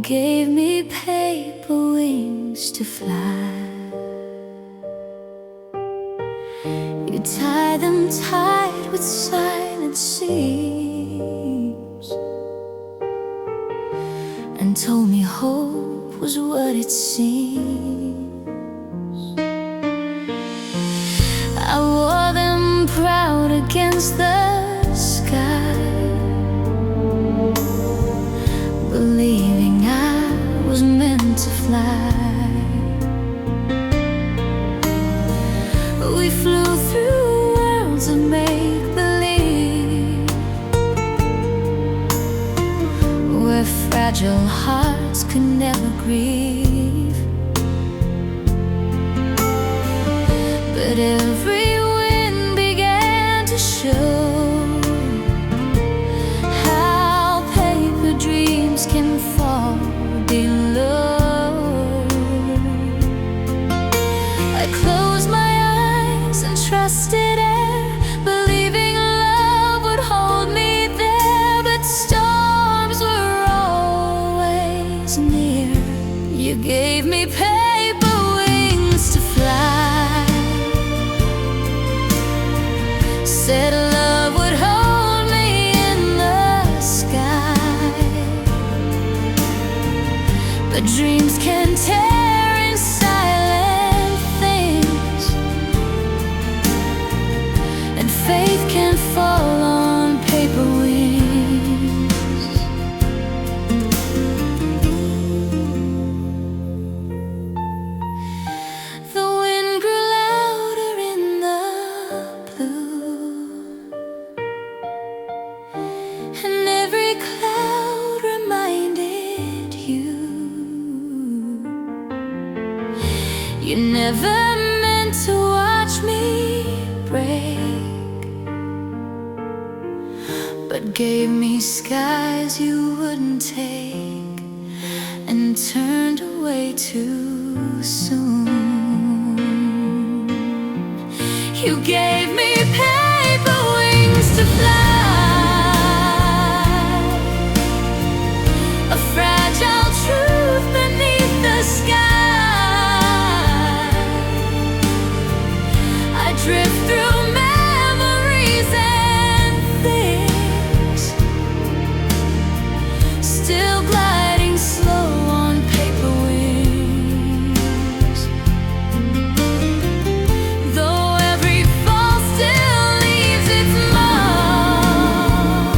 gave me paper wings to fly. You tie them tight with silent seams and told me hope was what it seems. I wore them proud against the sky, believing I was meant to fly. We flew through worlds of make-believe, where fragile hearts could never grieve. But every wind began to show how paper dreams can fall below. I closed my eyes and trusted air, believing love would hold me there. But storms were always near. You gave me paper wings to fly, said love would hold me in the sky. But dreams can tear in silent things, and faith can fall on paper wings. The wind grew louder in the blue, and every cloud reminded you you never meant to watch me break, but gave me skies you wouldn't take, and turned away too soon. You gave me paper wings to fly, a fragile truth beneath the sky. I drift through memories and things, still gliding slow on paper wings. Though every fall still leaves its mark,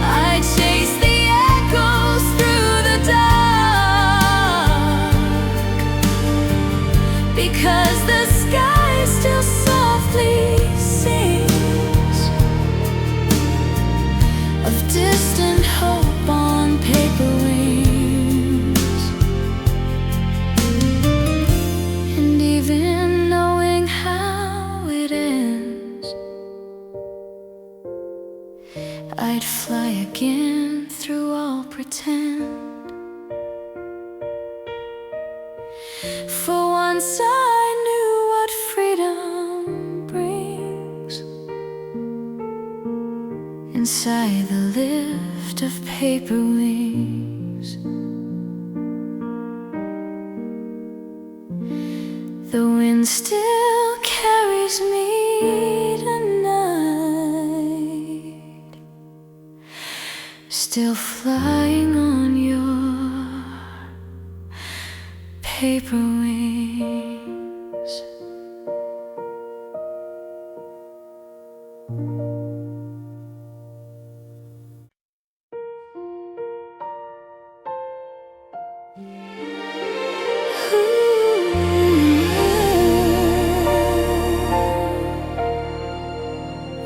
I chase the echoes through the dark, because the sky still softly sings of distant hope on paper wings. And even knowing how it ends, I'd fly again through all pretend. For once I knew what freedom brings inside the lift of paper wings. The wind still carries me tonight, still flying on your paper wings.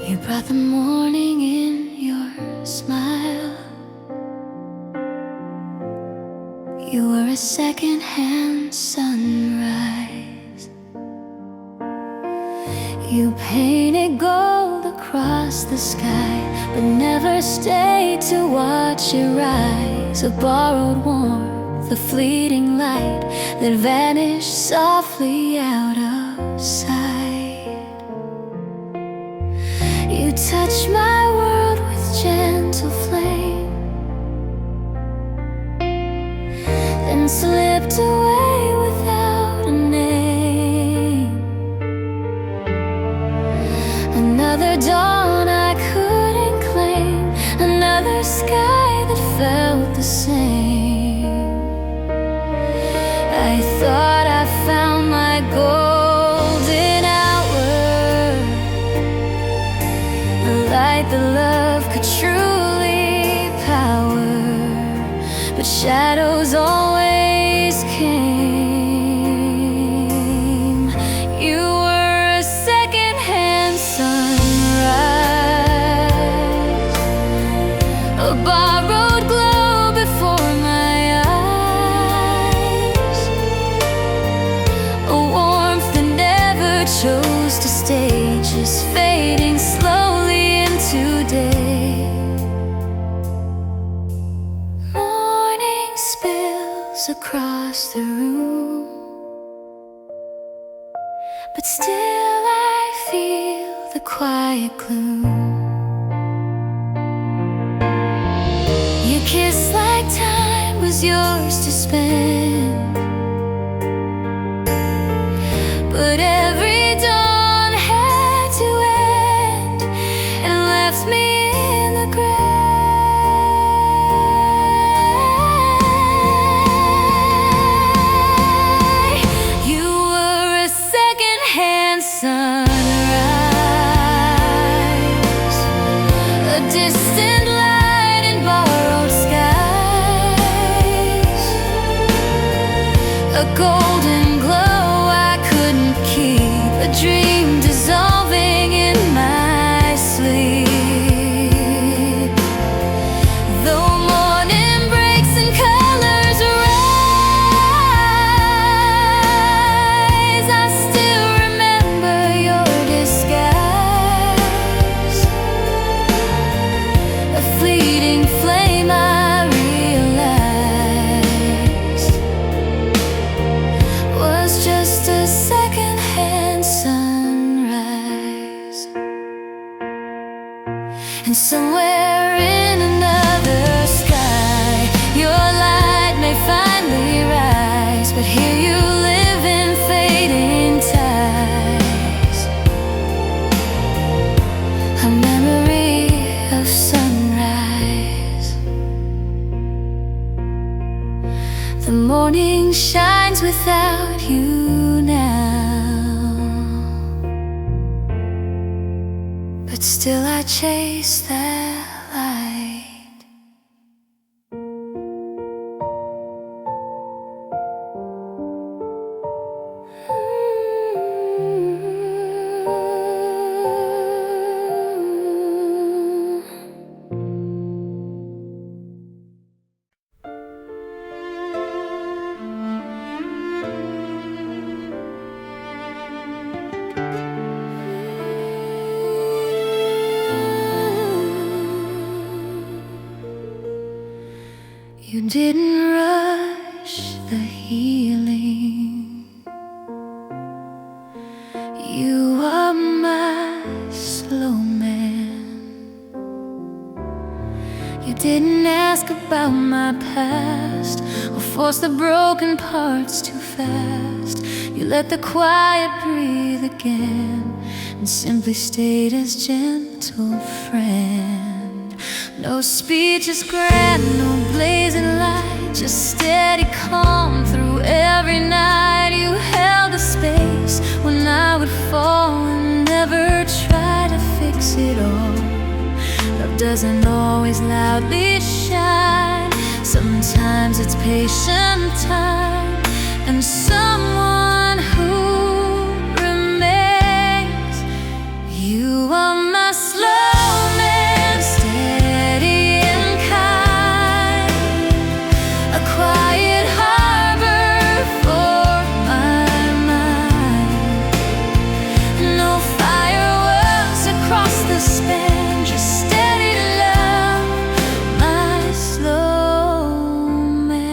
You brought the morning in your smile. You were a second-hand sunrise. You painted gold across the sky, but never stayed to watch it rise. A borrowed warmth, a fleeting light that vanished softly out of sight. You touched my world with gentle flame, and slipped away without a name. Another dawn I couldn't claim, another sky that felt the same. I thought I found my golden hour, the light that love could truly power, but shadows always came. You were a second-hand sunrise, a borrowed glow before my eyes, a warmth that never chose to stay, just fading slowly into day. Morning spills across the room, but still I feel the quiet gloom. Your kiss like time was yours to spend, but every dawn had to end and left me in the gray. You were a second-hand sunrise, a distant light in borrowed skies, a golden glow I couldn't keep, a dream dissolving in my sleep. Though morning breaks and colors rise, I still remember your disguise, a fleeting flame I realized was just a second-hand sunrise. And somewhere in another sky, your light may finally rise, but here you live in fading ties, a memory of sunrise. The morning shines without you now, but still I chase that light. You didn't rush the healing, you are my slow man. You didn't ask about my past or force the broken parts too fast. You let the quiet breathe again and simply stayed as gentle friend. No speech is grand, no blazing light, just steady calm through every night. You held the space when I would fall and never try to fix it all. Love doesn't always loudly shine, sometimes it's patient time and someone who remains. You are my slow man, steady and kind, a quiet harbor for my mind. No fireworks across the span, just steady love, my slow man.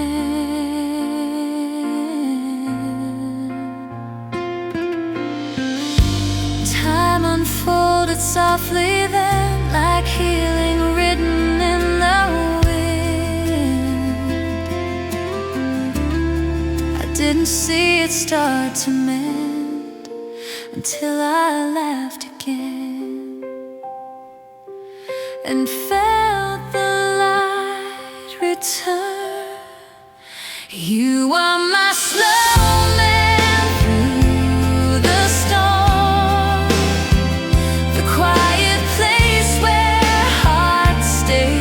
Time unfolded softly then, like healing written in the wind. didn't see it start to mend until I laughed again and felt the light return. You are my snowman through the storm, the quiet place where hearts stay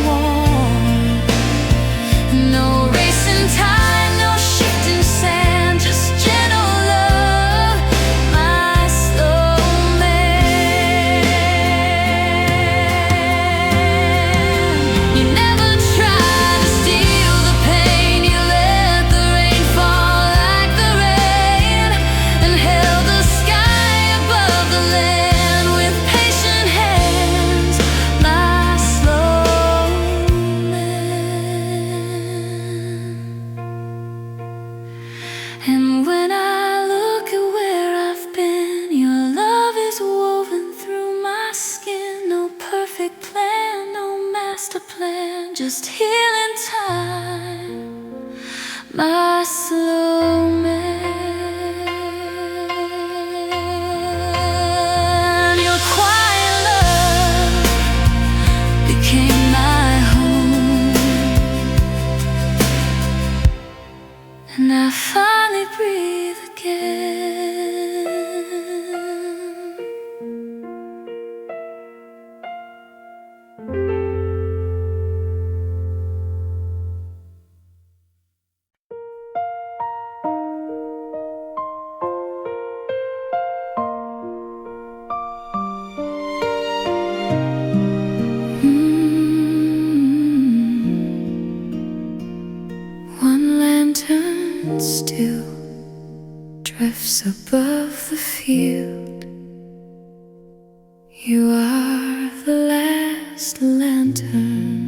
warm. No racing time, no shifting sand, just gentle love, my snowman. You never try to steal the pain, you let the rain fall like the rain, and held the sky above the land with patient hands, my snowman. And when I look at where I've been, your love is woven through my skin. No perfect plan, no master plan, just healing time, my slow man. Your quiet love became my home, and I finally breathe again. One lantern still drifts above the field. You are the last lantern.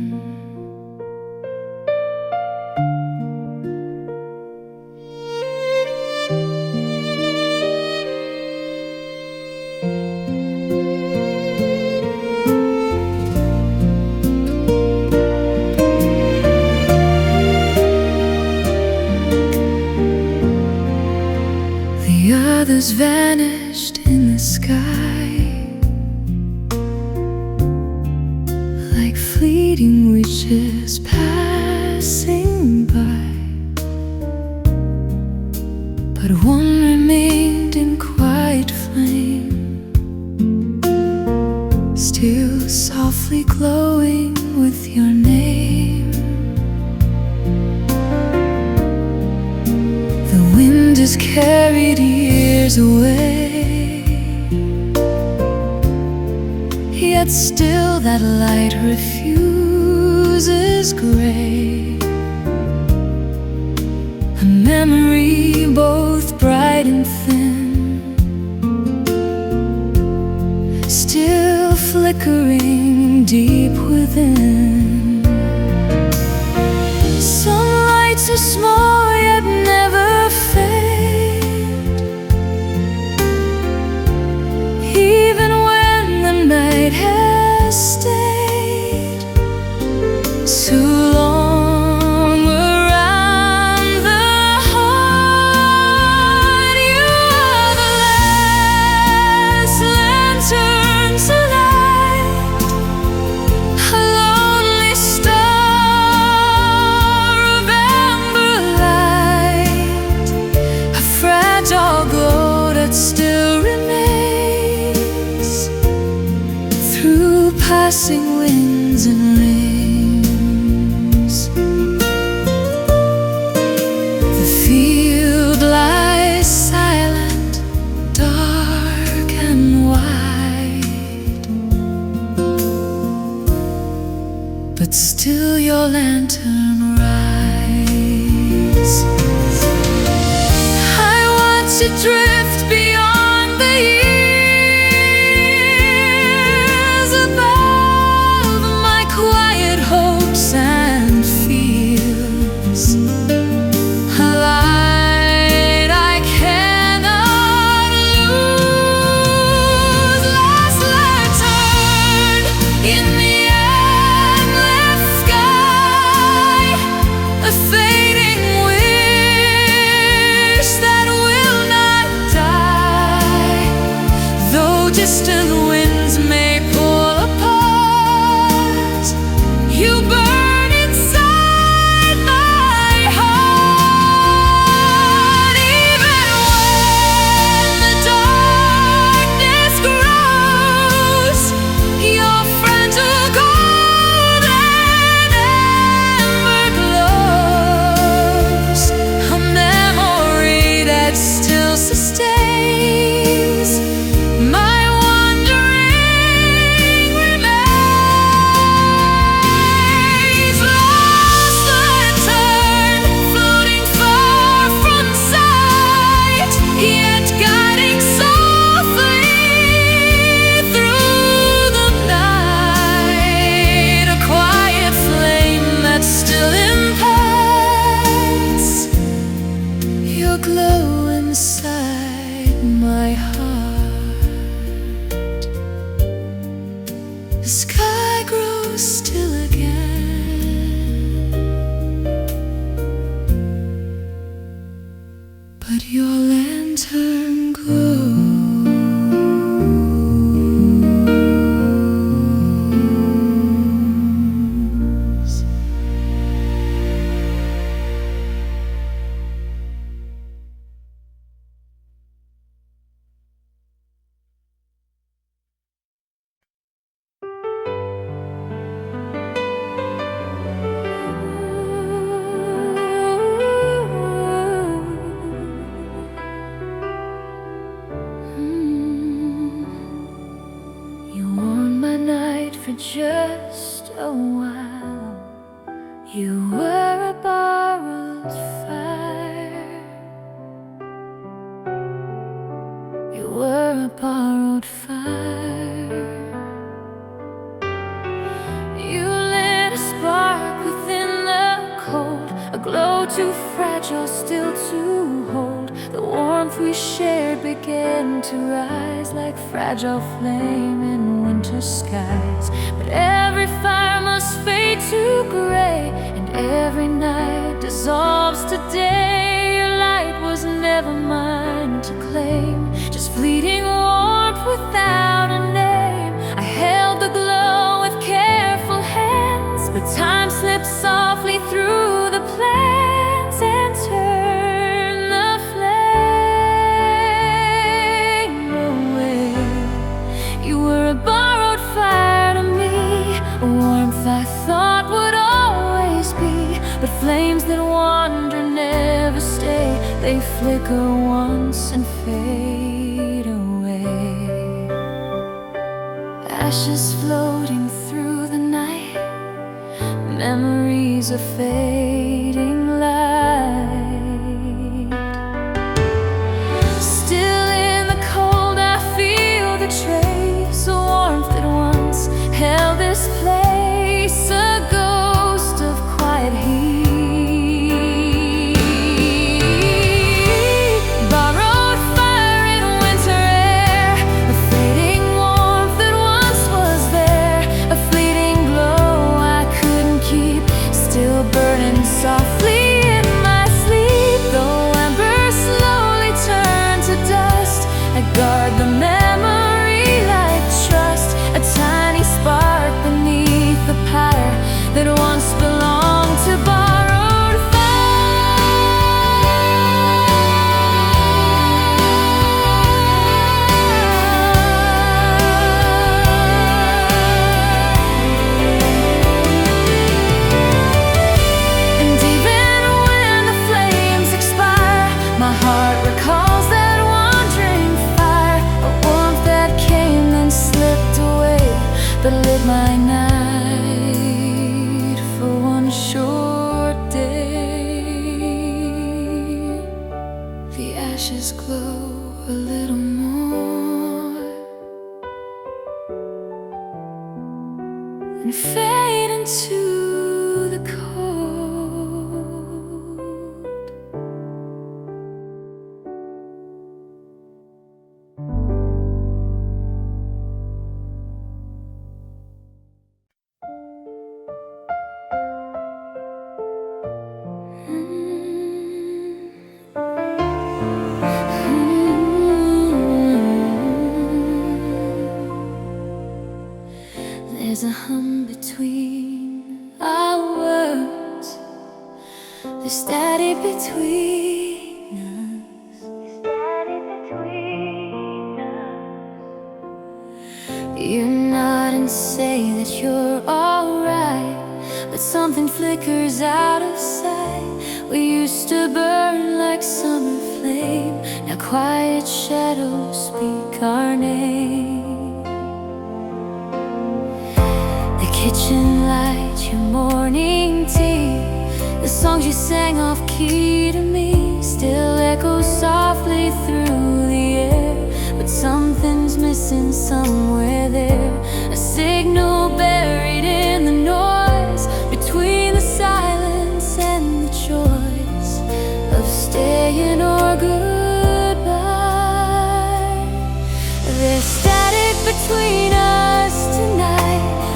The others vanished in the sky like fleeting witches passing by, but one remained in quiet flame, still softly glowing with your name. The wind has carried years away, yet still that light refuses gray. A memory both bright and thin, still flickering deep within. Some lights are small yet never fade, even when the night has stayed too long around the heart. You are the last lantern to light, a lonely star of amber light, a fragile glow that still remains through passing winds and rains. The field lies silent, dark and wide, but still your lantern rides. I watch it drift beyond the years, above my quiet hopes and fears. A light I cannot lose. Last lantern in the endless sky, a fading wind the sky grows still again, but your lantern glows. For just a while, you were a borrowed fire. You were a borrowed fire. You lit a spark within the cold, a glow too fragile still to hold. The warmth we shared began to rise like fragile flame in winter skies. But every fire must fade to gray, and every night dissolves to day. Your light was never mine to claim, just fleeting warmth without a name. I held the glow with careful hands, but time slipped softly through the plans and turned the flame away. You were a borrowed fire to me, a warmth I thought would always be. But flames that wander never stay, they flicker once and fade away. Ashes floating through the night, memories of fading light. Still in the cold I feel the trace, a warmth that once held this place, a ghost of quiet heat. Borrowed fire in winter air, a fading warmth that once was there, a fleeting glow I couldn't keep, still burning softly in my sleep. Though embers slowly turn to dust, I guard the memory like trust, a tiny spark beneath the pyre that once belonged to borrowed fire. And even when the flames expire, my heart recalls that wandering fire, a warmth that came then slipped away, but lit my night for one short day. The ashes glow a little more and fade into the cold. There's a hum between our words, there's static between us. You nod and say that you're alright, but something flickers out of sight. We used to burn like summer flame, now quiet shadows speak our name. The kitchen light, your morning tea, the songs you sang off key to me, still echo softly through the air. But something's missing somewhere there, a signal buried in the noise, between the silence and the choice of staying or goodbye. There's static between us tonight,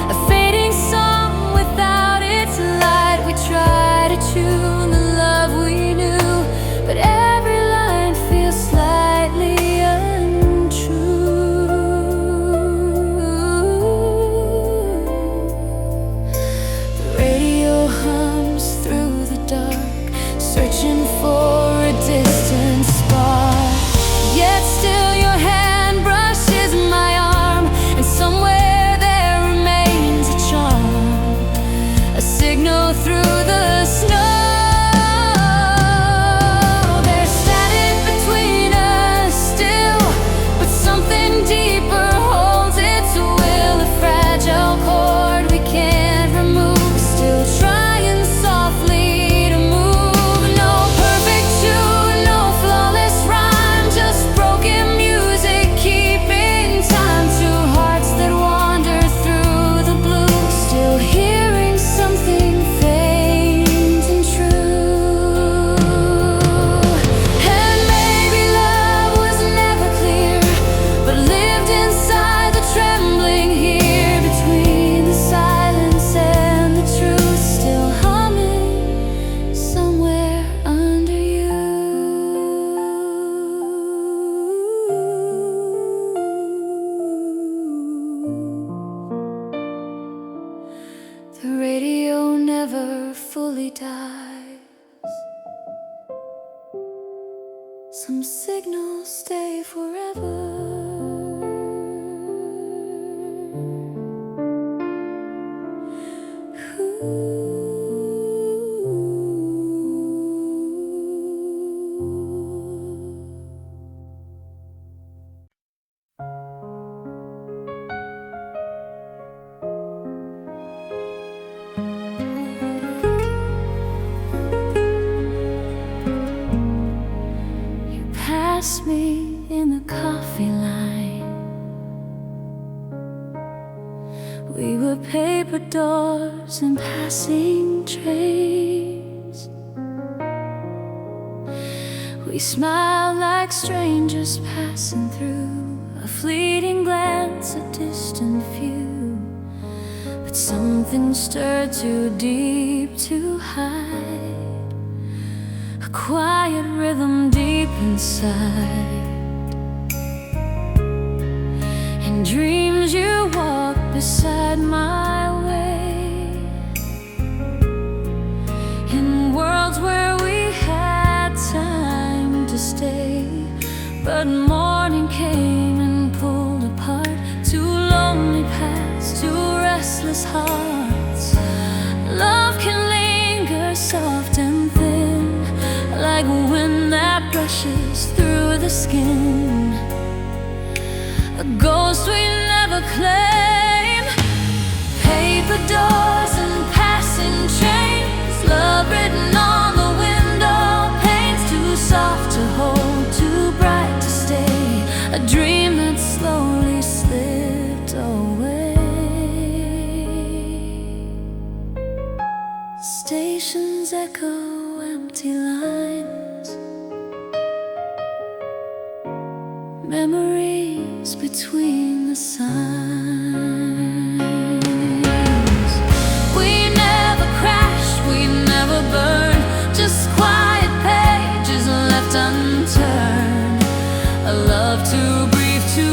The radio never fully dies. Some signals stay forever. Past me in the coffee line. We were paper doors and passing trains. We smiled like strangers passing through, a fleeting glance, a distant view. But something stirred too deep to hide, a quiet rhythm deep inside. In dreams you walk beside my way, in worlds where we had time to stay. But morning came and pulled apart two lonely paths, two restless hearts. Love can linger soft and thin, like wind that brushes through the skin, a ghost we never claim. Paper doors and passing trains, love written on the window panes, too soft to hold, too bright to stay, a dream that slowly slipped away. Stations echo empty lines, memories between the signs. We never crashed, we never burned, just quiet pages left unturned, a love too brief to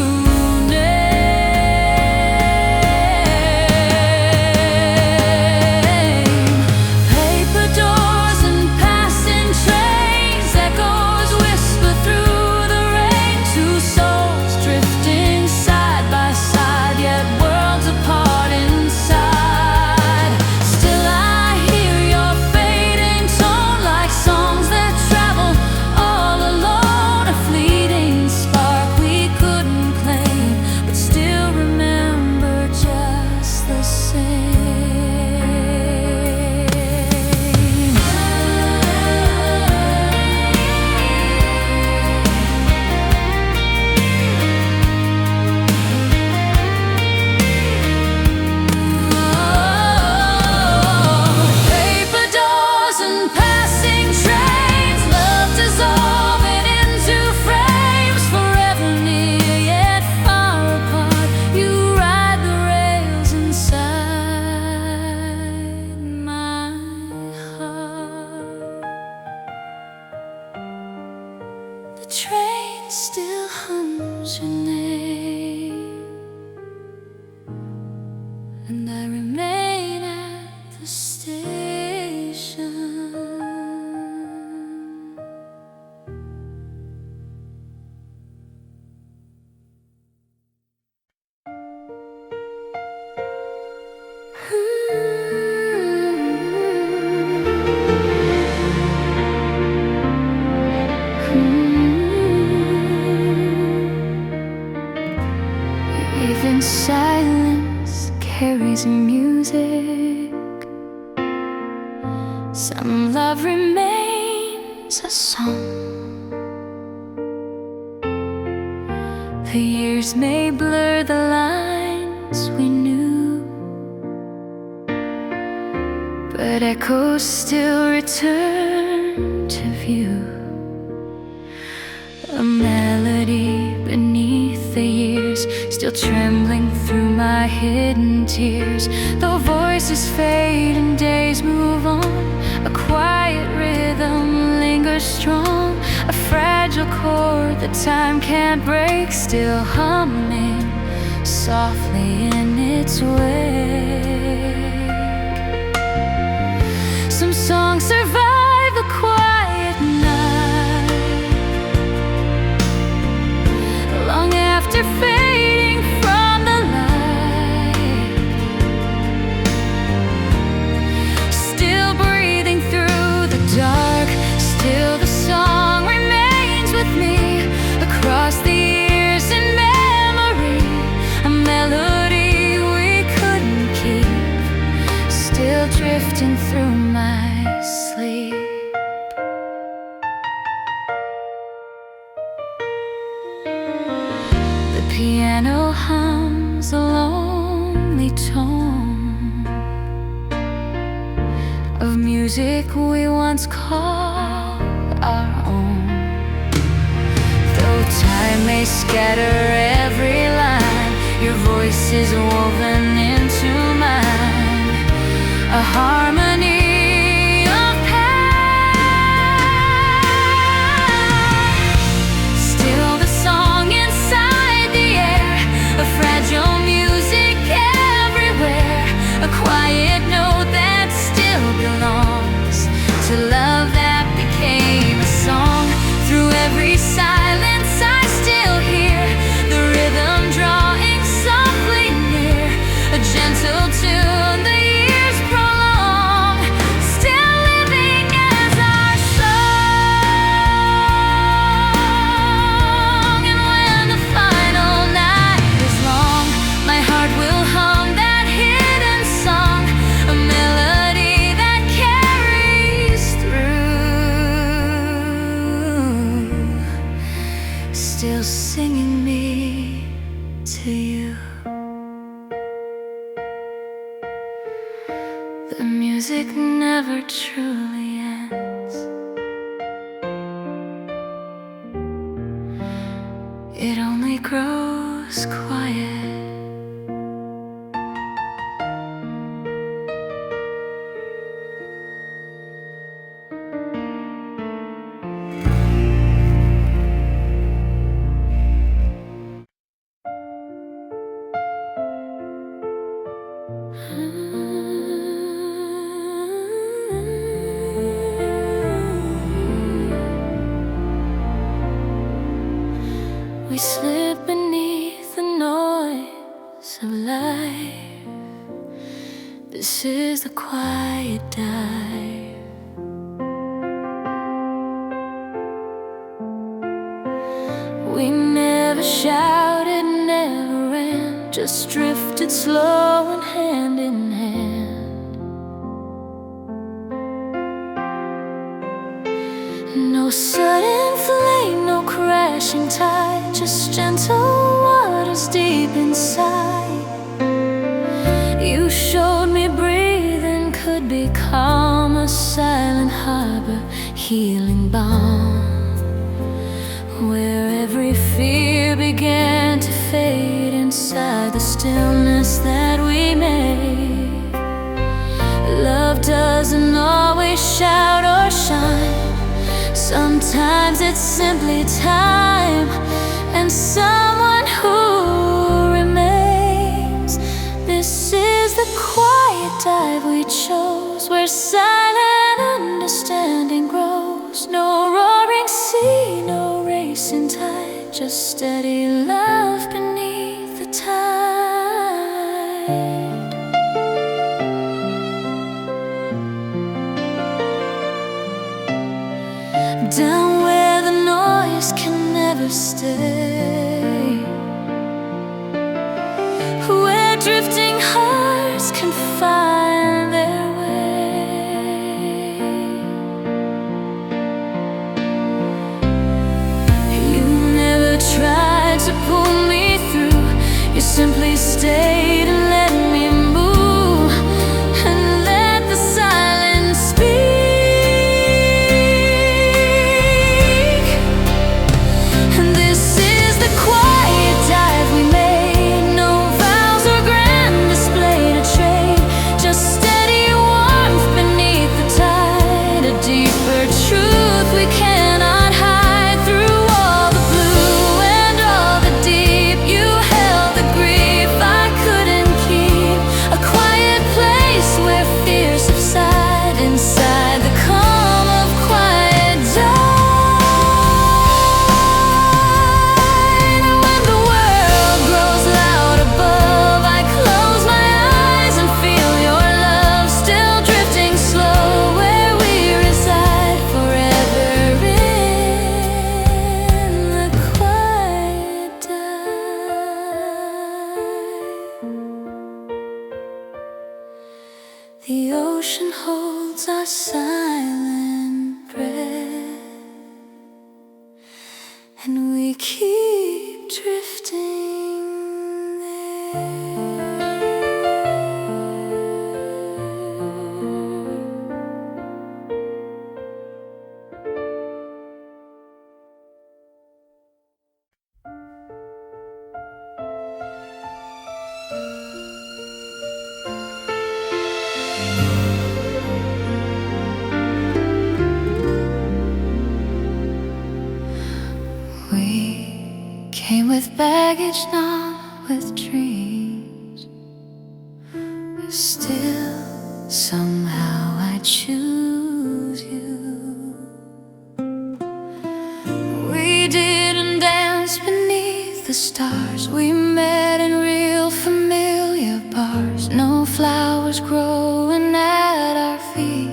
still hums your name, and I remain at the station. Even silence carries music. Some love remains a song. The years may blur the lines we knew, but echoes still return to view. A melody beneath the years, still trembling through my hidden tears. Though voices fade and days move on, a quiet rhythm lingers strong, a fragile chord that time can't break, still humming softly in its way. home of music we once called our own. Though time may scatter every line, your voice is woven into mine, a harmony of past. Still the song inside the air, a fragile music everywhere, a quiet note that still belongs to love that became a song. Through every silence I still hear the rhythm drawing softly near, a gentle tune the years prolong, still living as our song. And when the final night is long, my heart will hum that hidden song, a melody that carries through, still singing me to you. The music never truly ends. It only grows quiet. We slip beneath the noise of life. This is the quiet dive. We never shouted, never ran, just drifted slow and hand in hand. No sudden flame, no crashing tide, just gentle waters deep inside. You showed me breathing could become a silent harbor, healing balm, where every fear began to fade inside the stillness that we made. Love doesn't always shout or shine. Sometimes it's simply time and someone who remains. This is the quiet dive we chose, where silent understanding grows. No roaring sea, no racing tide, just steady love beneath the tide. Down where the noise can never stay, where drifting hearts can find their way. You never tried to pull me through, you simply stayed and let me move, and let the silence speak. The ocean holds our silent breath, and we keep drifting there. with baggage, not with dreams. Still, somehow I choose you. We didn't dance beneath the stars. We met in real familiar bars. No flowers growing at our feet,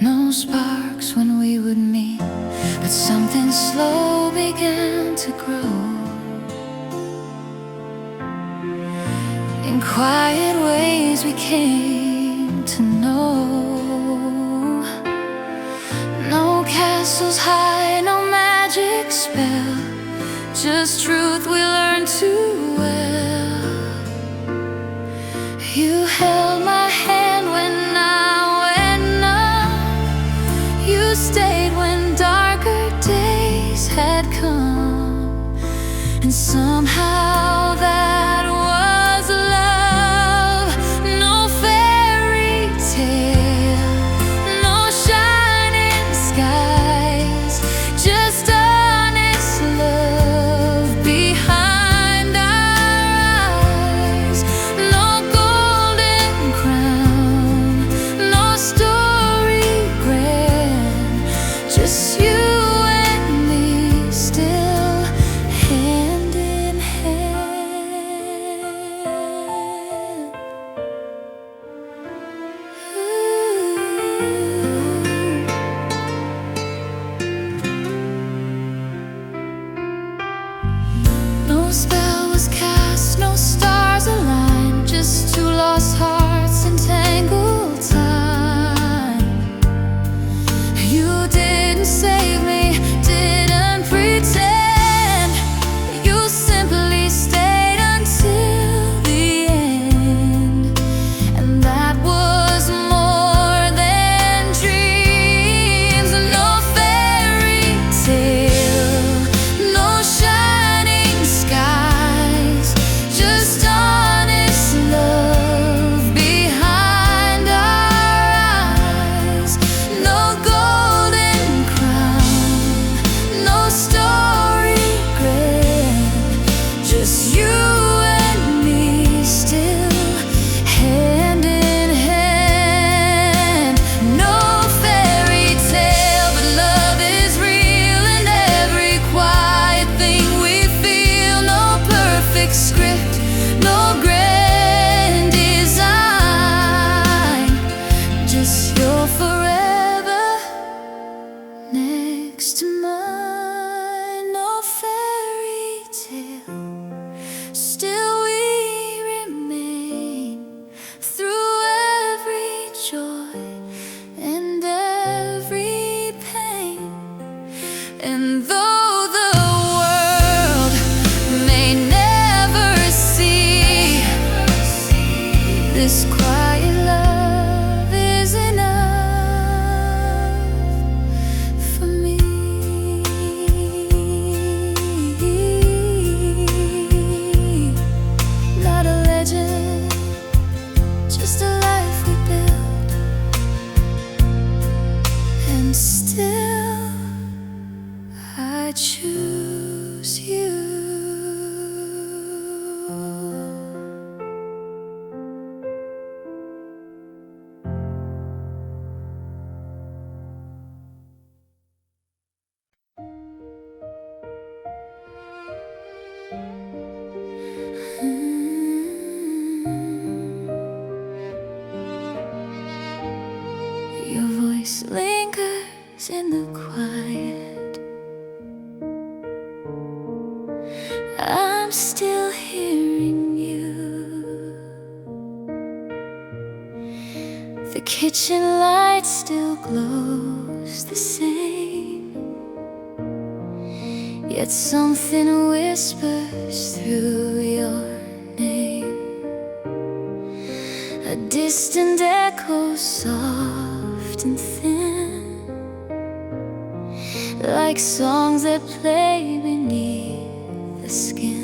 no sparks when we would meet. But something slow began to grow. In quiet ways we came to know. No castles high, no magic spell, just truth we learned too well. You held my hand when I went numb. You stayed when darker days had come. And somehow that was love. No fairy tale, no shining skies, just honest love behind our eyes. No golden crown, no story grand, just you and me, still hand in hand. No spell was cast, no stars aligned, just two lost hearts in tangled time. You didn't save me, didn't pretend. You simply stayed until the end. And that was more than dreams. No fairy tale, no shining skies, just honest love behind our eyes. No golden crown, no story grand, just you and me, still hand in hand. No fairy tale, but love is real in every quiet thing we feel. No perfect script, no grand design, just your forever next to mine. No fairy tale, still we remain through every joy and every pain. And though the world may never see, this quiet love is enough for me. Not a legend, just a life we built. And still I choose you. Your voice lingers in the quiet. I'm still hearing you. The kitchen light still glows the same, yet something whispers through your name. A distant echo, soft and thin, like songs that play beneath the skin.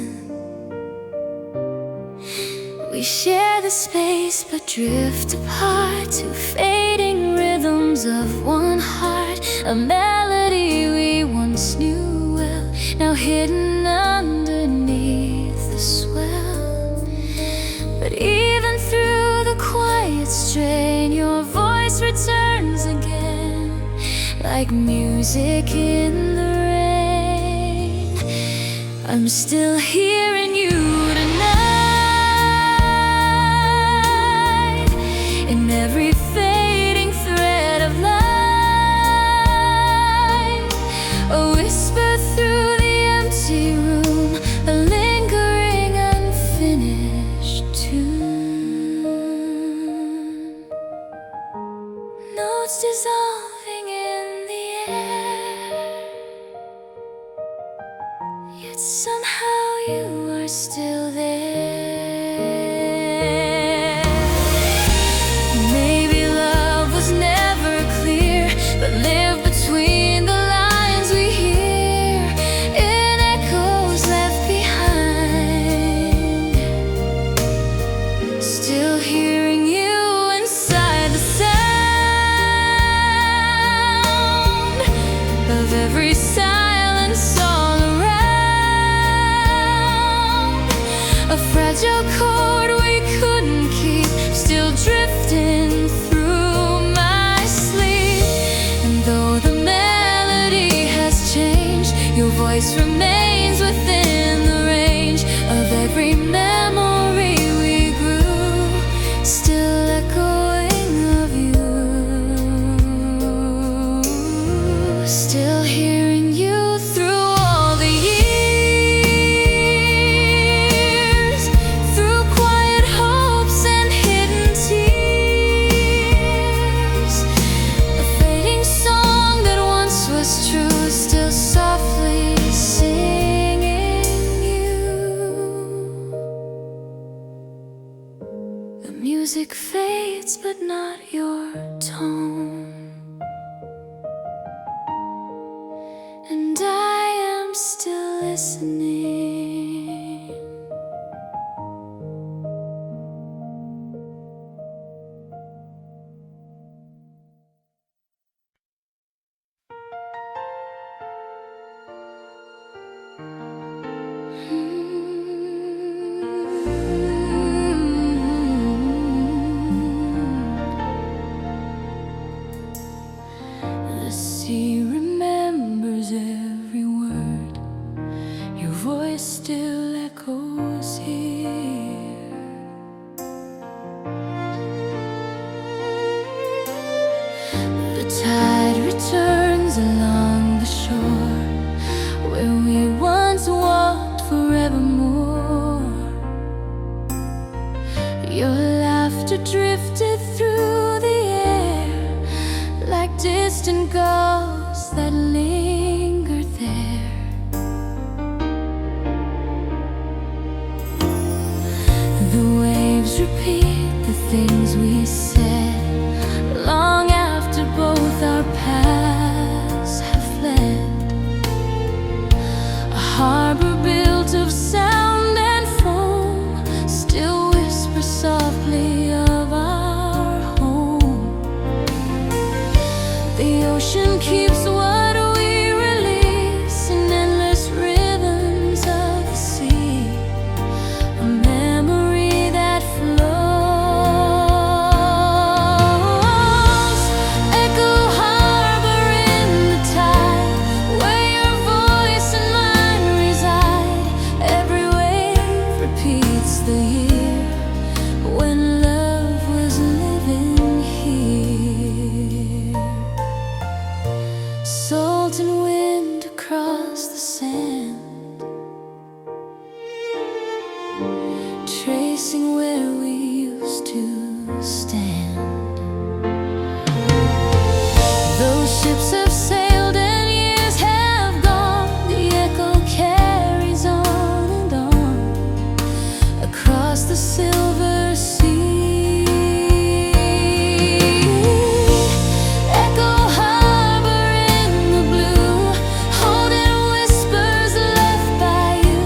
We share the space but drift apart to fading rhythms of one heart. A melody we once knew well, now hidden underneath like music in the rain. I'm still hearing you tonight, in every fading thread of light, a whisper through the empty room, a lingering unfinished tune, notes dissolving in the air, yet somehow you are still there. Maybe love was never clear, but lived between the lines we hear, in echoes left behind. Still hearing you inside the sound of every silence all around. A fragile chord we couldn't keep, still drifting through my sleep. And though the melody has changed, your voice remains within the range of every memory we grew, still echoing of you. Still hearing you through all the years, through quiet hopes and hidden tears. A fading song that once was true, still softly singing you. The music fades, but not your tone, and I am still listening. The sea remembers every word, your voice still echoes here. The tide returns along the shore, where we once walked forevermore. Your laughter drifted through the air, like distant ghosts that linger there. The waves repeat the things we said, long after both our paths have fled. A harbor built of sound and foam still whispers softly of our home. The ocean keeps what we release in endless rhythms of the sea, a memory that flows. Echo harbor in the tide, where your voice and mine reside. Every wave repeats the year when love was living here. Salt and wind across the sand, tracing where we used to stand. Those ships have sailed and years have gone, the echo carries on and on across the silver sea. Echo harbor in the blue, holding whispers left by you.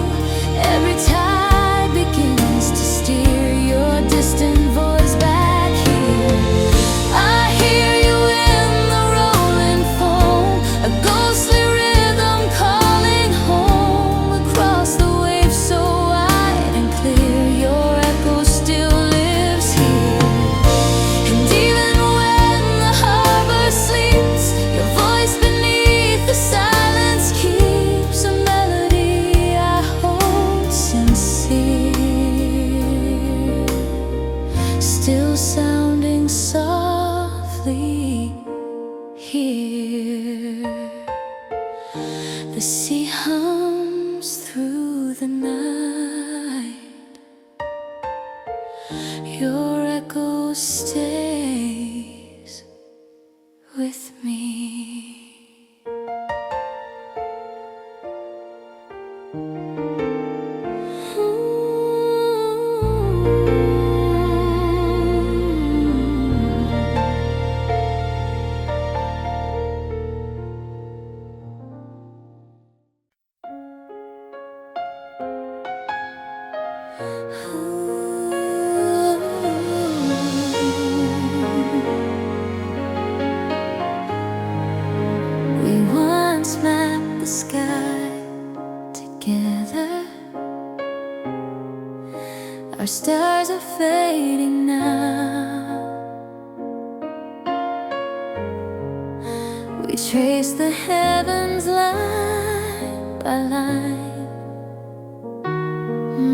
Every tide begins to steer your distant voice back here. still sounding softly here. The sea hums through the night. Your echo stays with me. We once mapped the sky together. Our stars are fading now. We trace the heavens line by line,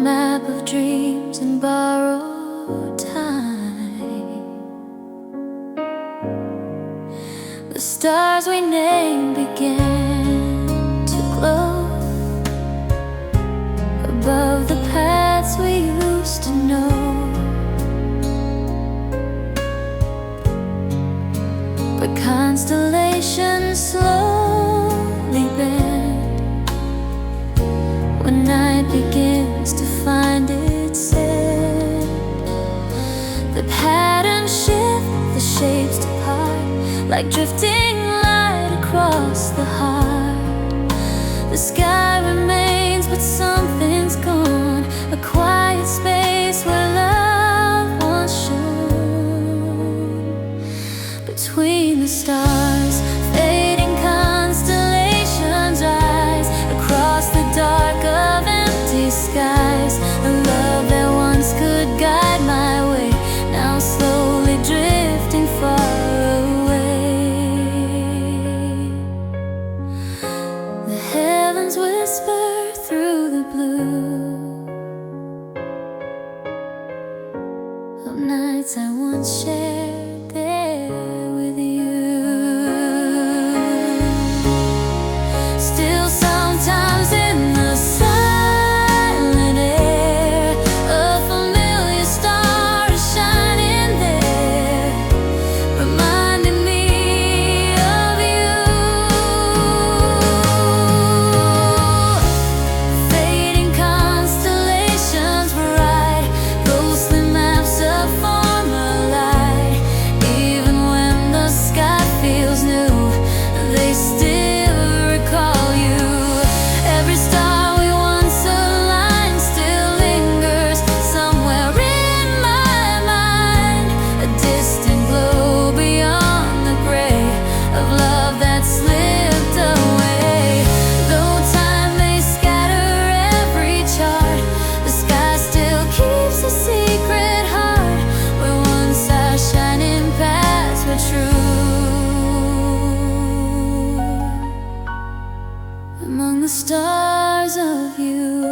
map of dreams and borrowed time. The stars we named began to glow above the paths we used to know. But constellations slowly bend when night begins to find its end. The patterns shift, the shapes depart, like drifting light across the heart. The sky remains, but something's gone. A quiet space where love once shone. Between the stars, fading constellations rise across the dark of empty skies. A love that once could guide my way, now slowly drifting far away. The heavens whisper through the blue of nights I once shared there with you. Still sometimes in the silent air, a familiar star is shining there, reminding me of you. Fading constellations bright, ghostly maps of former light. Even when the sky feels new, they still recall you. Every star we once aligned still lingers somewhere in my mind, a distant glow beyond the gray of love that slipped away. Though time may scatter every chart, the sky still keeps a secret heart where once our shining paths were true. Among the stars of you,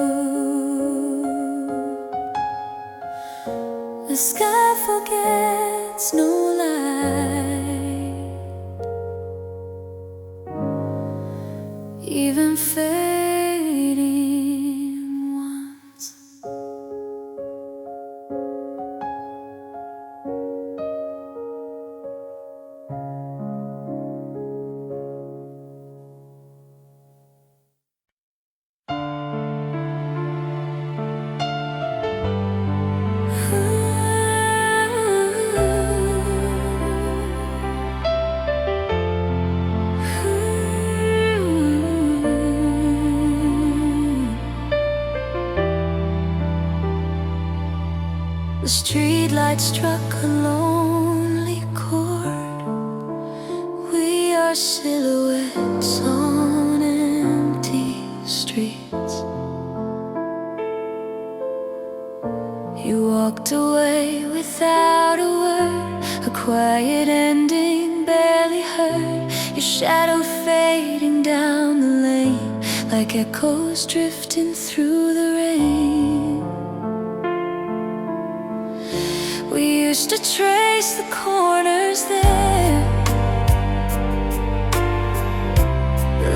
the sky forgets no light, even fading ones. The streetlight struck a lonely chord. We are silhouettes on empty streets. You walked away without a word, a quiet ending barely heard. Your shadow fading down the lane, like echoes drifting through the rain. We used used to trace the corners there,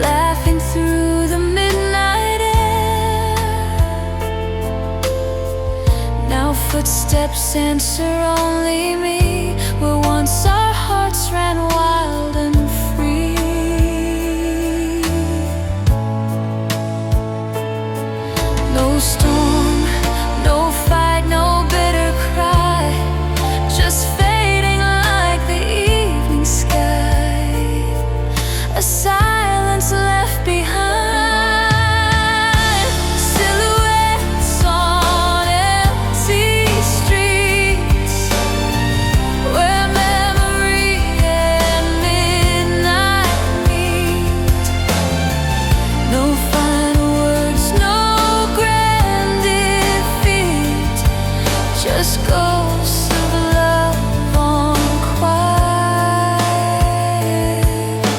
laughing through the midnight air. Now footsteps answer only me, where once our hearts ran wild and free. No storm, no fight, no bitter cry, just fading like the evening sky, a silence left behind, silhouettes on empty streets, where memory and midnight meet. No final words, no grand defeat, just ghosts of love on quiet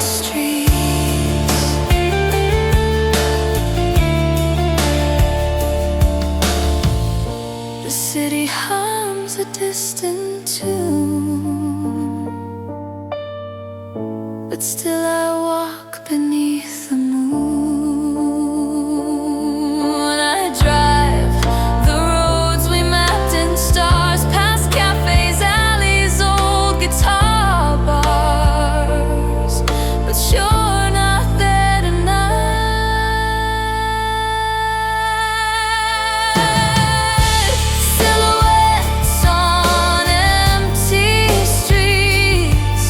streets. The city hums a distant tune, but still I walk beneath the moon. I drive the roads we mapped in stars, past cafes, alleys, old guitar bars, but you're not there tonight. Silhouettes on empty streets,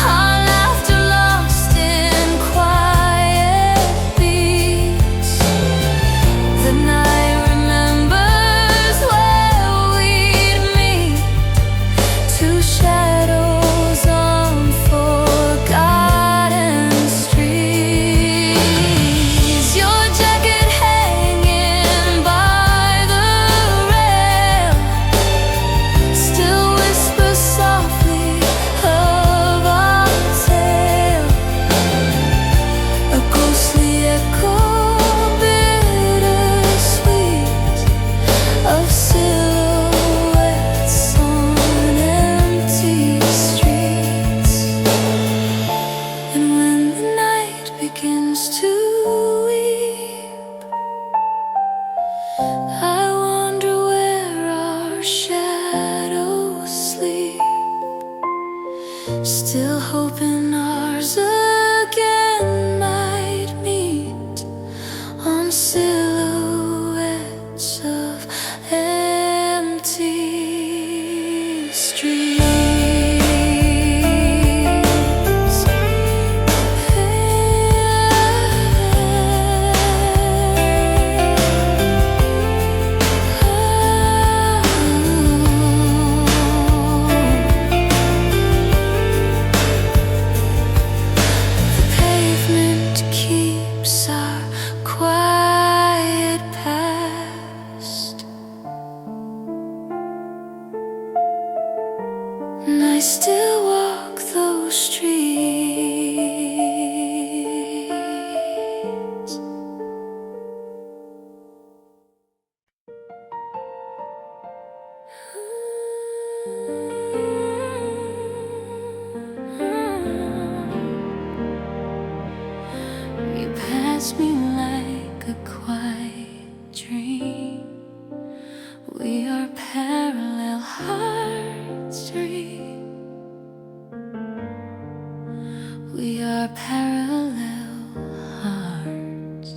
our laughter lost in quiet beats. The night remembers where we'd meet, two shadows on forgotten streets. Your jacket hanging by the rail still whispers softly of our tale, a ghostly echo, bittersweet, of silhouettes on empty streets. And when the night begins to weep, I wonder where our shadows sleep, still hoping ours again might meet on silhouettes of empty streets. The pavement keeps our quiet past, and I still walk those streets. You pass me like a quiet dream. We are parallel hearts dream. We are parallel hearts.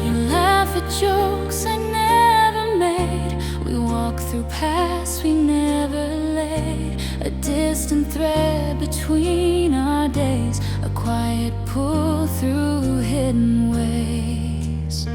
You laugh at jokes I never made. We walk through paths we never laid, a distant thread between our days, a quiet pull through hidden ways.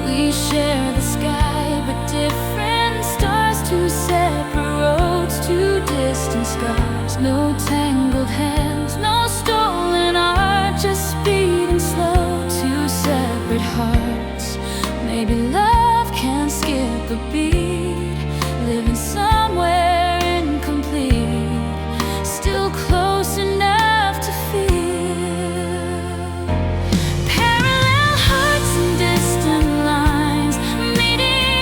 We share the sky, but different stars, two separate roads, two distant scars. No tangled hands, no stolen art, just speeding slow, two separate hearts. Maybe love can skip a beat, living somewhere incomplete, still close enough to feel. Parallel hearts and distant lines, meeting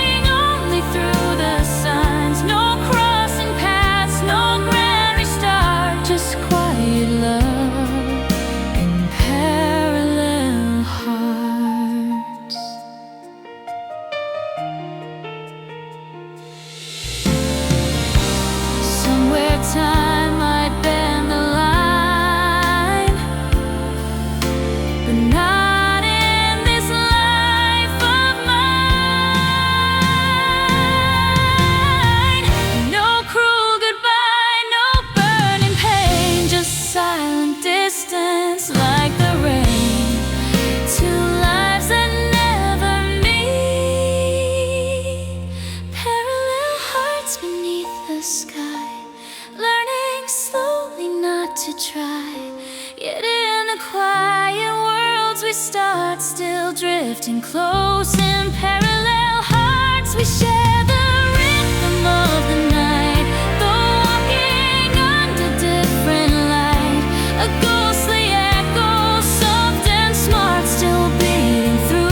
drifting close in parallel hearts. We share the rhythm of the night, though walking under different light. A ghostly echo, soft and smart, still beating through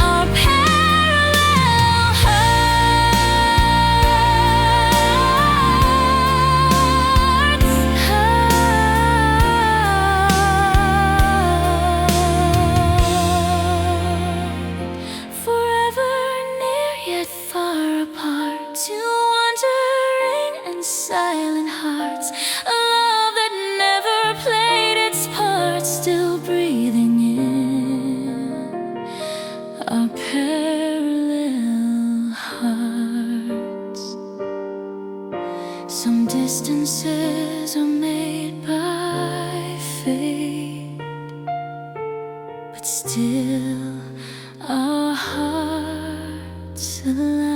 our parallel hearts. Forever near yet far apart, two wandering and silent hearts. A love that never played its part, still breathing in our parallel hearts. Some distances are made by fate, but still our hearts align.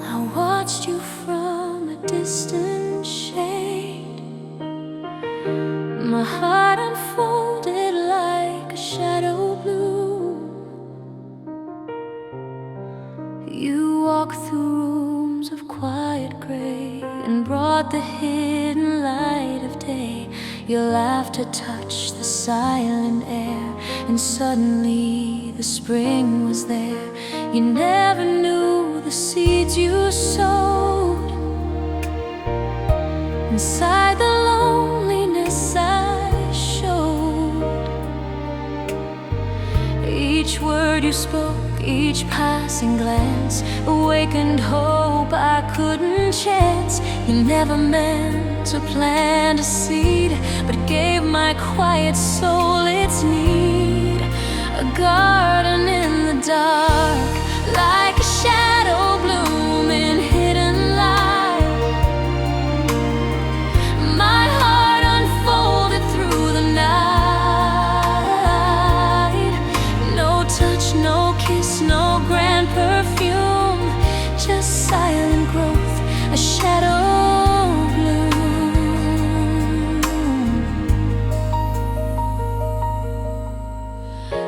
I watched you from a distant shade. My heart unfolded like a shadow blue. You walked through rooms of quiet gray and brought the hidden light of day. Your laughter touched the silent air, and suddenly the spring was there. You never knew the seeds you sowed. Inside the loneliness I showed. Each word you spoke, each passing glance, awakened hope I couldn't chance. You never meant to plant a seed, but gave my quiet soul its need. A garden in the dark, like a shadow bloom in hidden light. My heart unfolded through the night. No touch, no kiss, no grand perfume, just silent growth, a shadow bloom.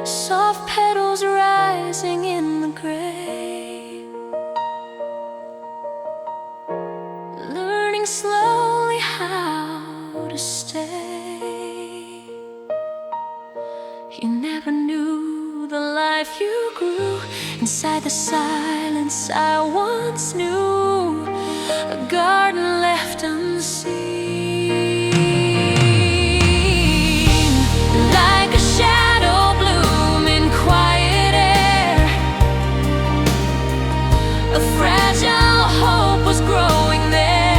Soft petals rising in the gray, learning slowly how to stay. You never knew the life you grew inside the silence I once knew. A garden left unseen, like a shadow bloom in quiet air. A fragile hope was growing there.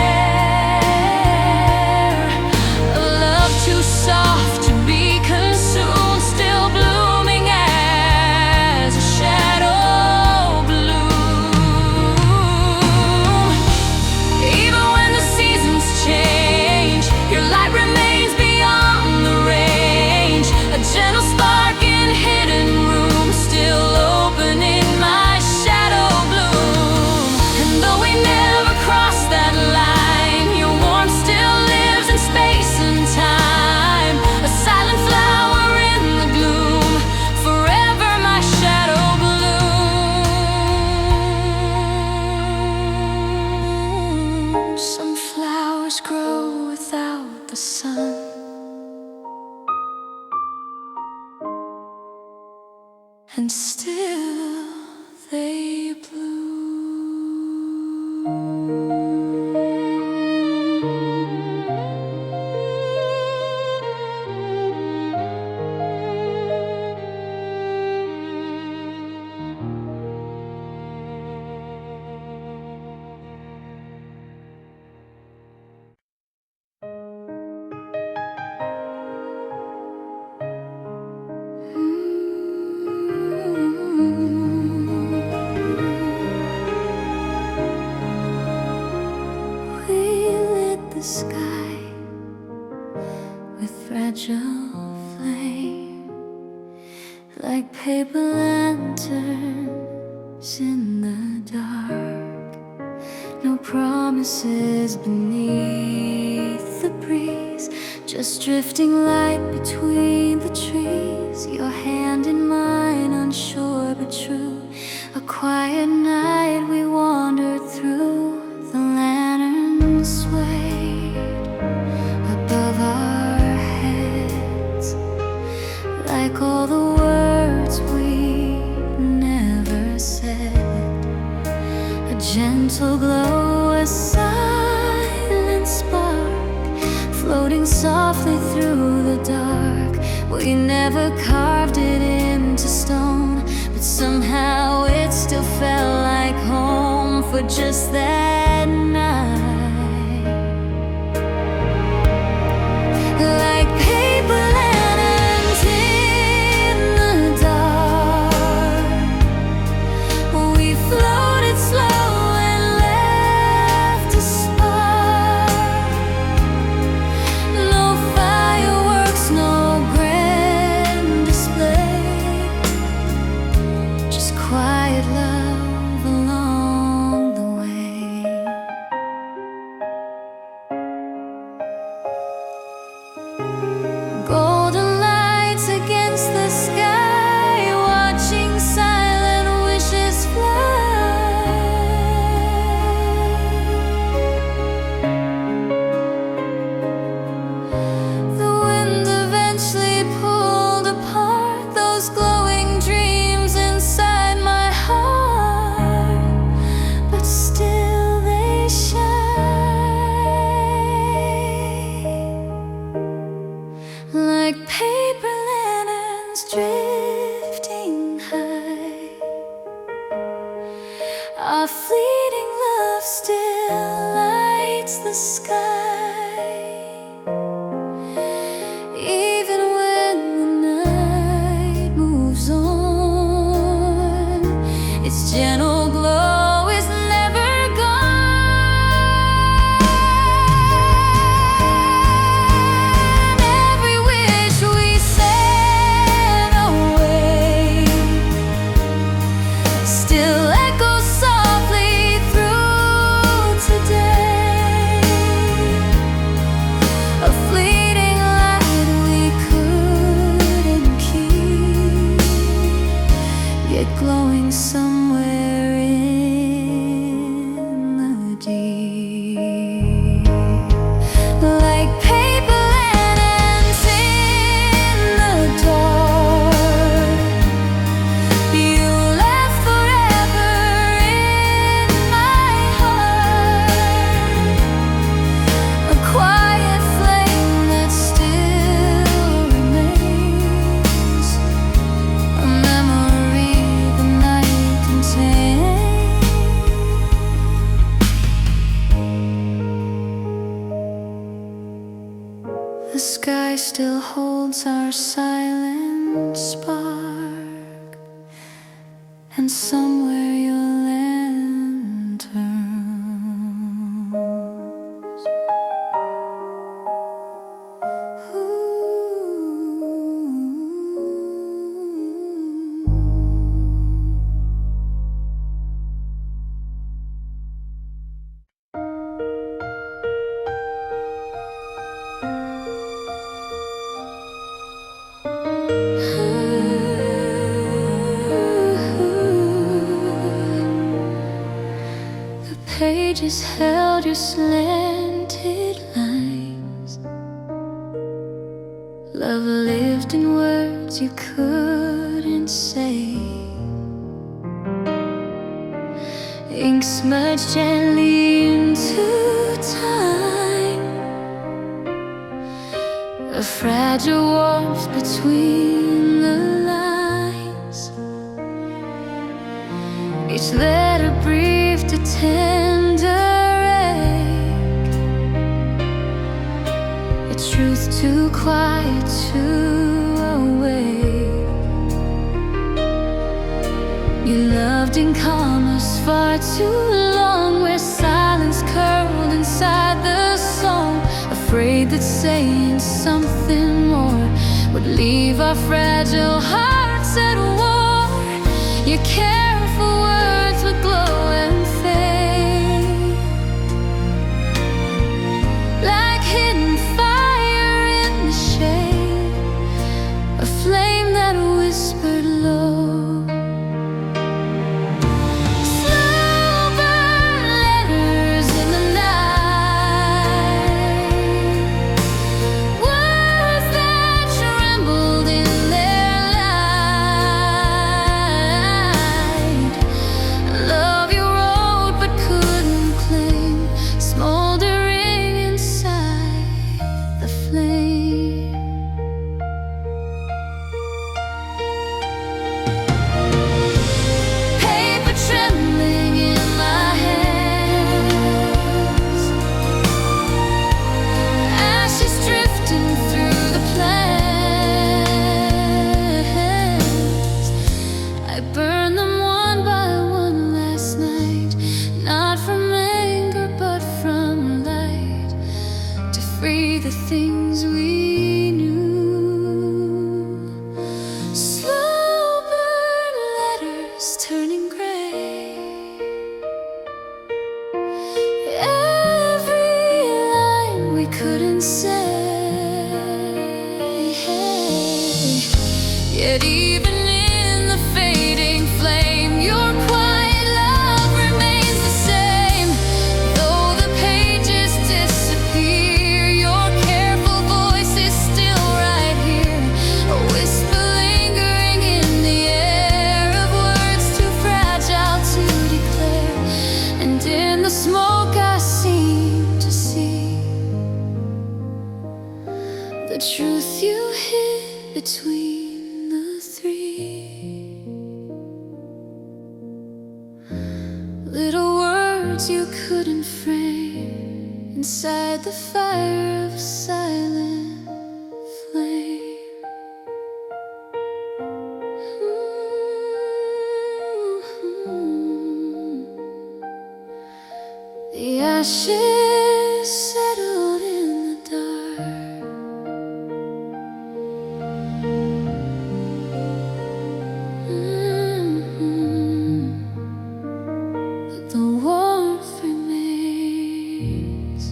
A love too soft to be consumed, still blooming as a shadow bloom. Even when the seasons change, your light remains beyond the range. A gentle spark in hidden rooms, still open in my shadow bloom. And though we never crossed that line, your warmth still lives in space and time. A silent flower in the gloom, forever my shadow bloom. Some flowers grow without the sun, and still they bloom. fragile flame, like paper lanterns in the dark. No promises beneath the breeze, just drifting light between the trees. Your hand in mine, unsure but true. A quiet night we wandered through. The lantern swayed above our heads, like all the words we never said. A gentle glow, a silent spark, floating softly through the dark. We never carved it into stone, but somehow it still felt like home for just that night. Like paper lanterns in the dark, we floated slow and left a spark. No fireworks, no grand display, just quiet love along the way. Golden lights against the sky, watching silent wishes fly. The wind eventually pulled apart those glowing dreams inside my heart, but still they shine. Like paper lanterns drifting high, our fleeting love still lights the sky. Even when the night moves on, its gentle glow is never gone. Every wish we sent away still echoes softly through today. A fleeting light we couldn't keep, yet glowing somewhere in the deep. Like paper lanterns in the dark, you left forever in my heart. A quiet flame that still remains, a memory the night contains. The sky still holds our silent spark, and somewhere your lanterns. The pages held your slanted lines. Love lived in words you couldn't say. Ink smudged gently into time, a fragile warmth between the lines. Each letter breathed a tender ache, a truth too quiet to awake. You loved in commas far too long, where silence curled inside the song, afraid that saying something more would leave our fragile hearts at war. Your careful words would glow and fade like hidden fire in the shade, a flame that whispered low. Free the things we knew. Slow burn letters turning gray. Every line we couldn't say. Yet even in the fading flame, your quiet love remains the same. Though the pages disappear, smoke I seem to see the truth you hid between the three. Little words you couldn't frame inside the fire of a silent flame. The ashes settled in the dark. But the warmth remains.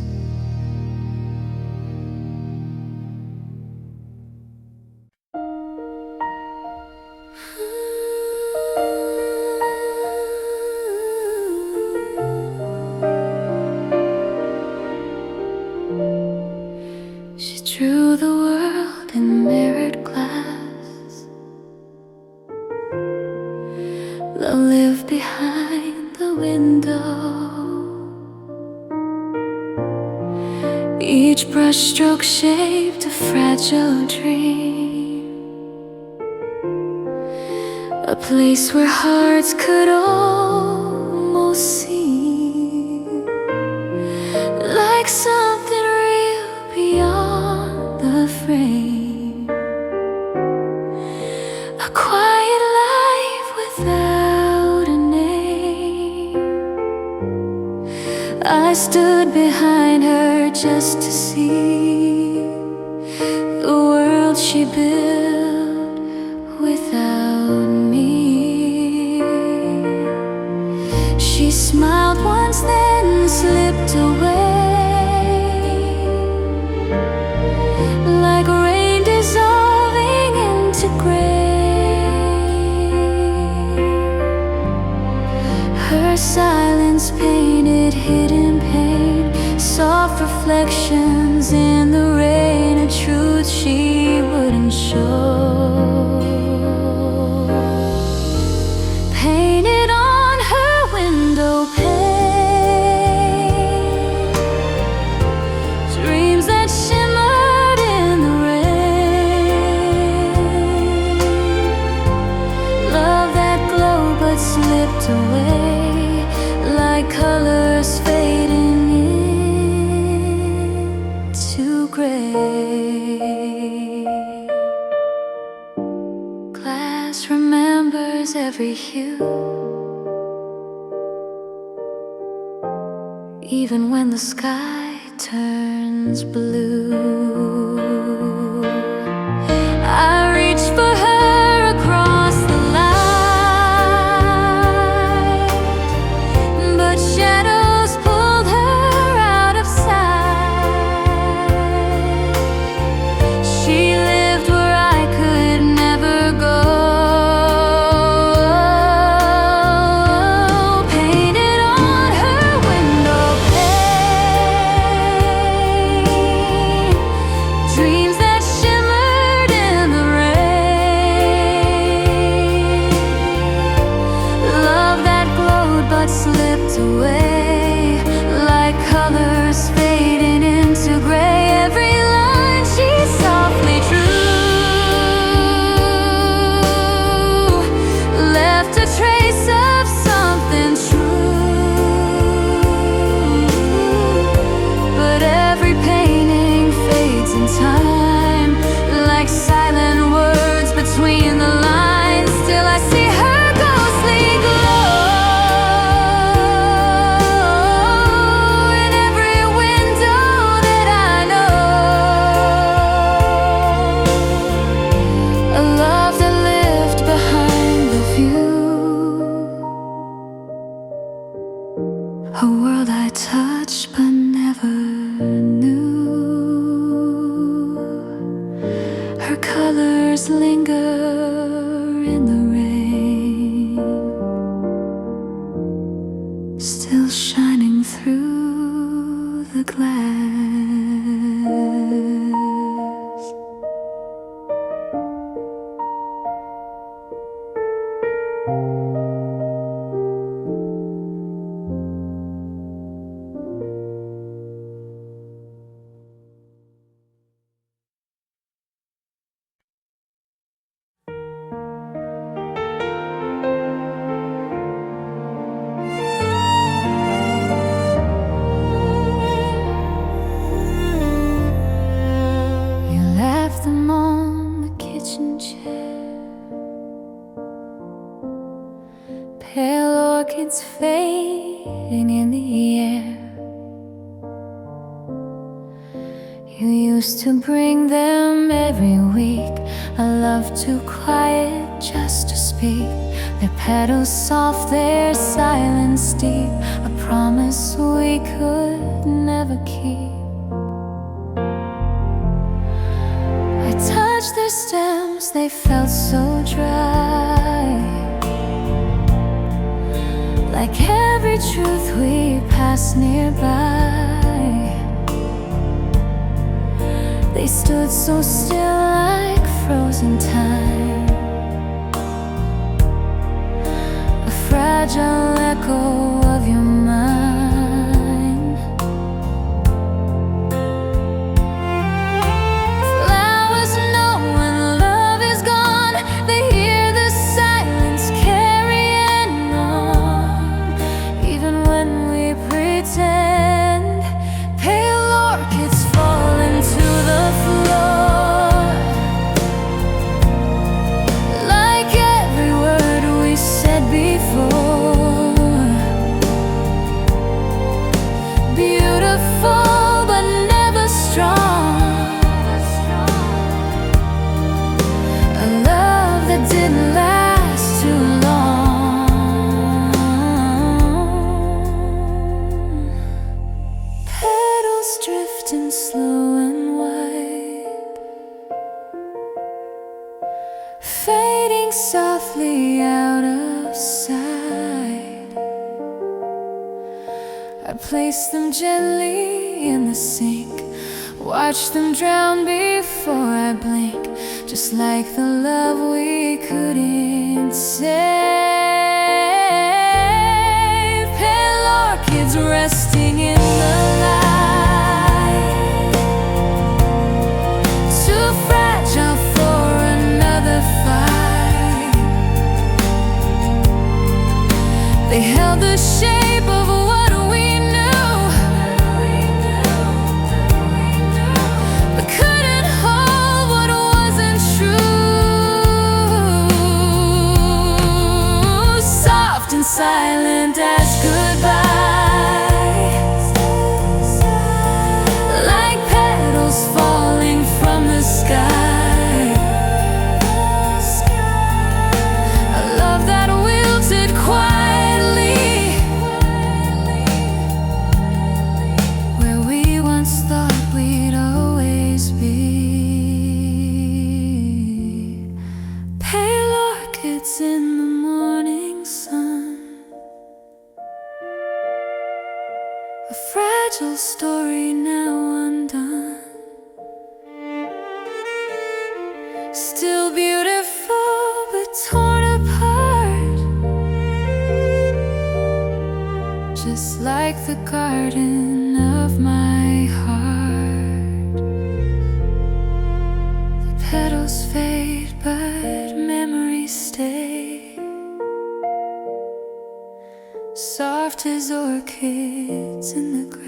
She drew the world in mirrored glass. Love lived behind the window. Each brushstroke shaped a fragile dream, a place where hearts could almost see, like something real beyond the frame. A quiet life without a name. I stood behind her just to see the world she built without me. She smiled once, then slipped away, like rain dissolving into gray. Her silence painted hidden pain, soft reflections in the rain, a truth she wouldn't show. Painted on her window pane, dreams that shimmered in the rain. Love that glowed but slipped away, like colors fading into gray. Glass remembers every hue, even when the sky turns blue. fades in time, like silent words between the lines. Still I see her ghostly glow in every window that I know. A love that lived behind the view, a world I touched but never knew. Her colors linger in the rain, still shining through the glass. Them on the kitchen chair, pale orchids fading in the air. You used to bring them every week, a love too quiet just to speak. Their petals soft, their silence deep, a promise we could never keep. Touched their stems, they felt so dry, like every truth we passed nearby. They stood so still like frozen time, a fragile echo of your mind. Drifting slow and wide, fading softly out of sight. I place them gently in the sink, watch them drown before I blink, just like the love we couldn't save. Pale orchids resting in the light, they held the shape of what we knew, but couldn't hold what wasn't true. Soft and silent as goodbye, like petals falling from the sky. A love that wilted quietly, where we once thought we'd always be. Pale orchids in the morning sun, a fragile story now undone, still beautiful but torn apart, just like the garden of my heart. The petals fade but memories stay, soft as orchids in the gray.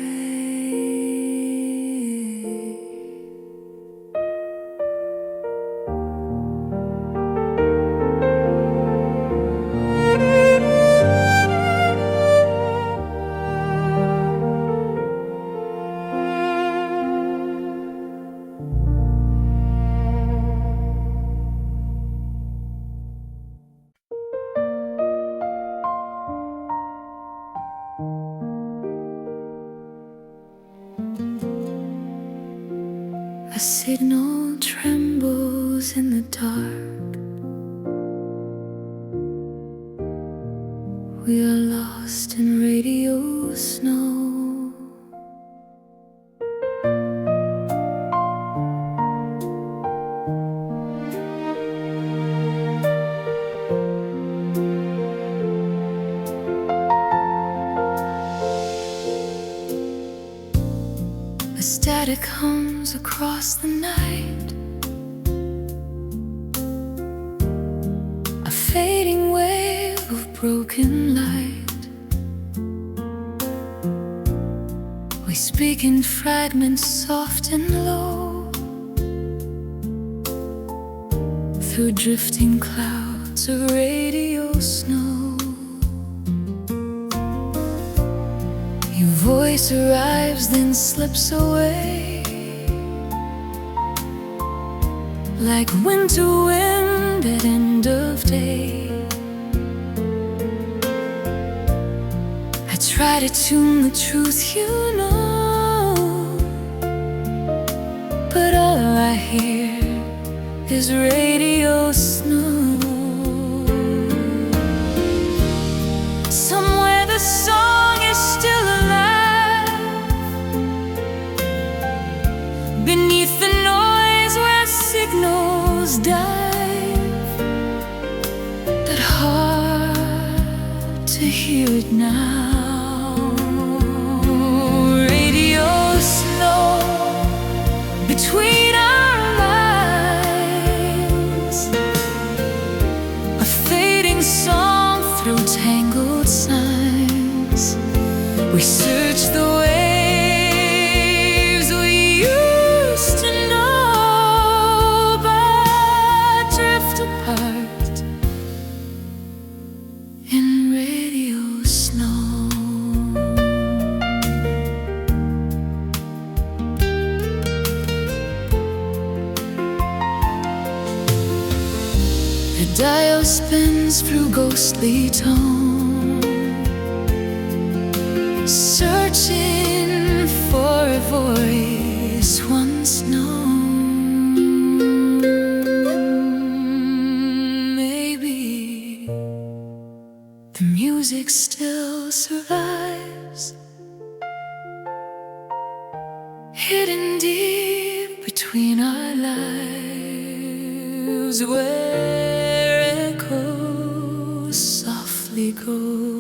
signal trembles in the dark. We are lost in radio snow. The static hums across the night, a fading wave of broken light. We speak in fragments soft and low, through drifting clouds of radio snow. Your voice arrives, then slips away, like winter wind at end of day. I try to tune the truth, you know, but all I hear is radio snow. Somewhere the song is still alive, beneath the noise where signals dive, but hard to hear it now. Radio slow between our lines, a fading song through tangled signs. We search the waves we used to know, but drift apart in radio snow. The dial spins through ghostly tone, searching for a voice once known. Maybe the music still survives, hidden deep between our lives, where echoes softly go.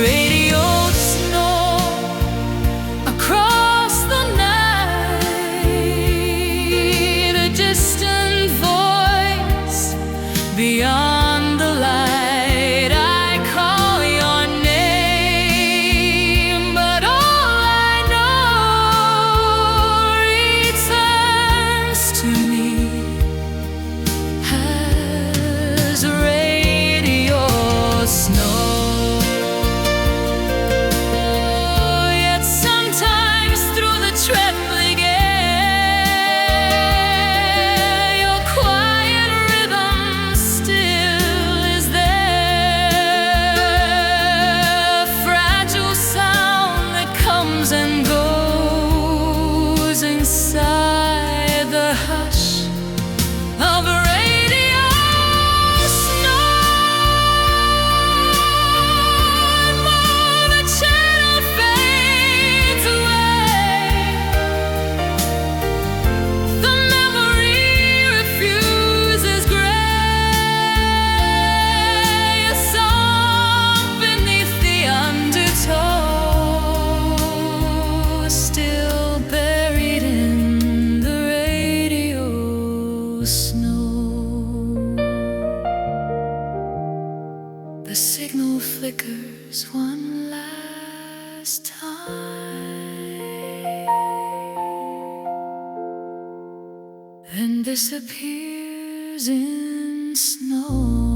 Radio snow across the night, a distant voice beyond the light. I call your name, but all I know returns to me as radio snow. Yet sometimes through the trembling air, your quiet rhythm still is there, a fragile sound that comes and goes inside the hush of radio snow. And while the channel fades away, the memory refuses gray, a song beneath the undertow, still buried in the radio snow. The signal flickers one last time, then disappears in snow.